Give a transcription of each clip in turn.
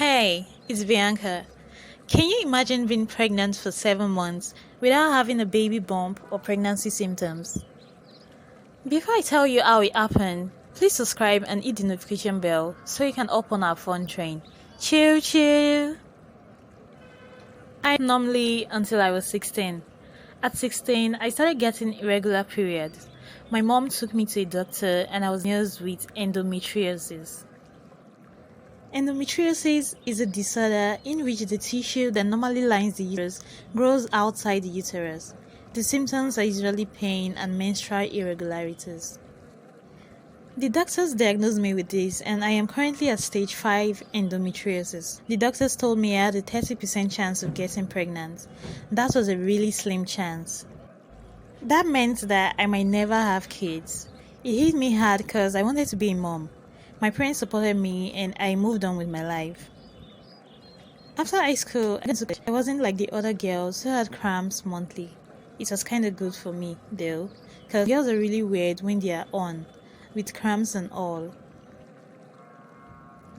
Hey, it's Bianca. Can you imagine being pregnant for 7 months without having a baby bump or pregnancy symptoms? Before I tell you how it happened, please subscribe and hit the notification bell so you can hop on our fun train. Chill, chill. I normally until I was 16. At 16, I started getting irregular periods. My mom took me to a doctor and I was diagnosed with endometriosis. Endometriosis is a disorder in which the tissue that normally lines the uterus grows outside the uterus. The symptoms are usually pain and menstrual irregularities. The doctors diagnosed me with this and I am currently at stage 5 endometriosis. The doctors told me I had a 30% chance of getting pregnant. That was a really slim chance. That meant that I might never have kids. It hit me hard because I wanted to be a mom. My parents supported me and I moved on with my life. After high school, I wasn't like the other girls who had cramps monthly. It was kind of good for me, though, because girls are really weird when they are on, with cramps and all.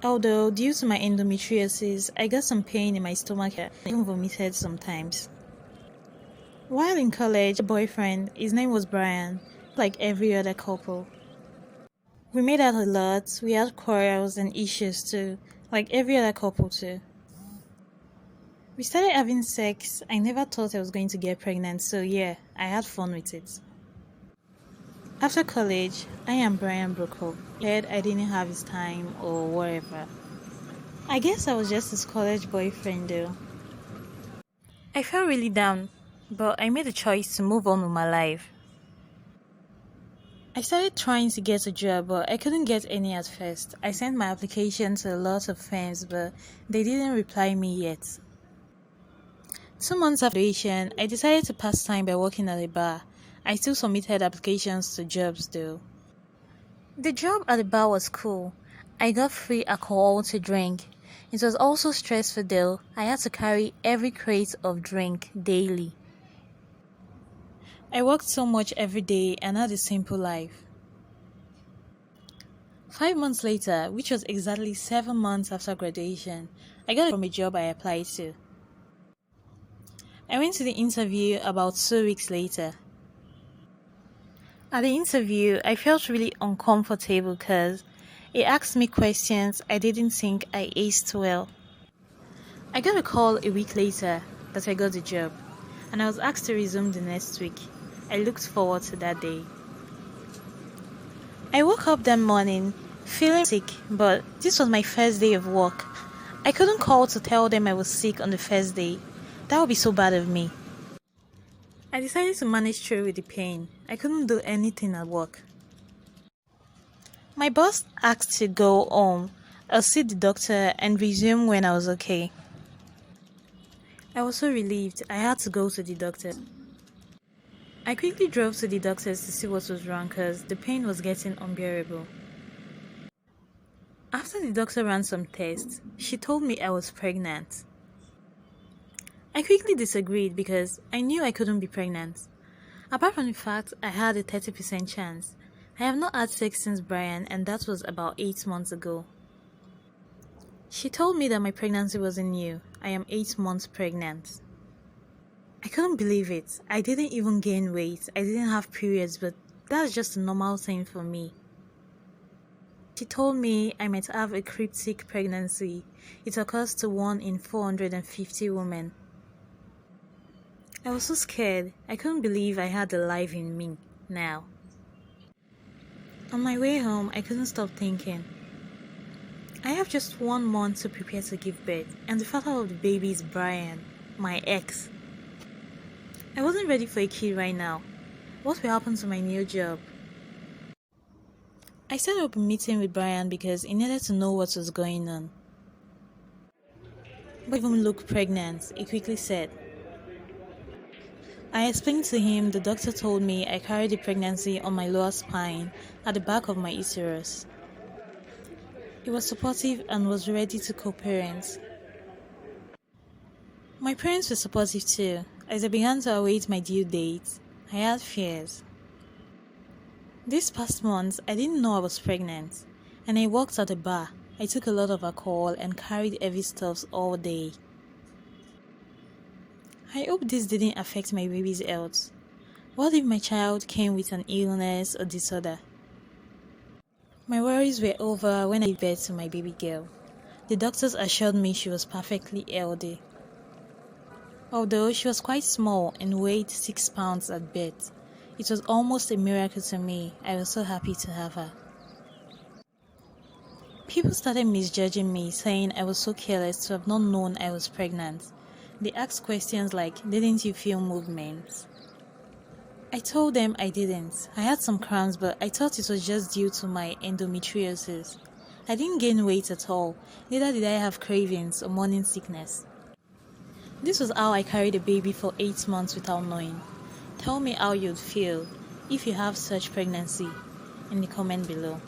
Although, due to my endometriosis, I got some pain in my stomach and I even vomited sometimes. While in college, a boyfriend, his name was Brian, like every other couple. We made out a lot, we had quarrels and issues too, like every other couple too. We started having sex. I never thought I was going to get pregnant, so yeah, I had fun with it. After college, I and Brian broke up. He said I didn't have his time or whatever. I guess I was just his college boyfriend though. I felt really down, but I made a choice to move on with my life. I started trying to get a job, but I couldn't get any at first. I sent my application to a lot of firms, but they didn't reply me yet. 2 months after graduation, I decided to pass time by working at a bar. I still submitted applications to jobs though. The job at the bar was cool. I got free alcohol to drink. It was also stressful though. I had to carry every crate of drink daily. I worked so much every day and had a simple life. 5 months later, which was exactly 7 months after graduation, I got from a job I applied to. I went to the interview about 2 weeks later. At the interview, I felt really uncomfortable because it asked me questions I didn't think I aced well. I got a call a week later that I got the job, and I was asked to resume the next week. I looked forward to that day. I woke up that morning feeling sick, but this was my first day of work. I couldn't call to tell them I was sick on the first day. That would be so bad of me. I decided to manage through with the pain. I couldn't do anything at work. My boss asked to go home. I'll see the doctor and resume when I was okay. I was so relieved I had to go to the doctor. I quickly drove to the doctors to see what was wrong because the pain was getting unbearable. After the doctor ran some tests, she told me I was pregnant. I quickly disagreed because I knew I couldn't be pregnant. Apart from the fact I had a 30% chance, I have not had sex since Brian and that was about 8 months ago. She told me that my pregnancy wasn't new. I am 8 months pregnant. I couldn't believe it. I didn't even gain weight. I didn't have periods, but that's just a normal thing for me. She told me I might have a cryptic pregnancy. It occurs to 1 in 450 women. I was so scared. I couldn't believe I had the life in me now. On my way home, I couldn't stop thinking. I have just 1 month to prepare to give birth, and the father of the baby is Brian, my ex. I wasn't ready for a kid right now. What will happen to my new job? I set up a meeting with Brian because he needed to know what was going on. But even look pregnant, he quickly said. I explained to him the doctor told me I carried the pregnancy on my lower spine at the back of my uterus. He was supportive and was ready to co-parent. My parents were supportive too. As I began to await my due date, I had fears. This past month, I didn't know I was pregnant, and I worked at a bar. I took a lot of alcohol and carried heavy stuffs all day. I hope this didn't affect my baby's health. What if my child came with an illness or disorder? My worries were over when I gave birth to my baby girl. The doctors assured me she was perfectly healthy. Although she was quite small and weighed 6 pounds at birth, it was almost a miracle to me. I was so happy to have her. People started misjudging me, saying I was so careless to have not known I was pregnant. They asked questions like, "Didn't you feel movements?" I told them I didn't. I had some cramps, but I thought it was just due to my endometriosis. I didn't gain weight at all, neither did I have cravings or morning sickness. This was how I carried a baby for 8 months without knowing. Tell me how you'd feel if you have such pregnancy in the comment below.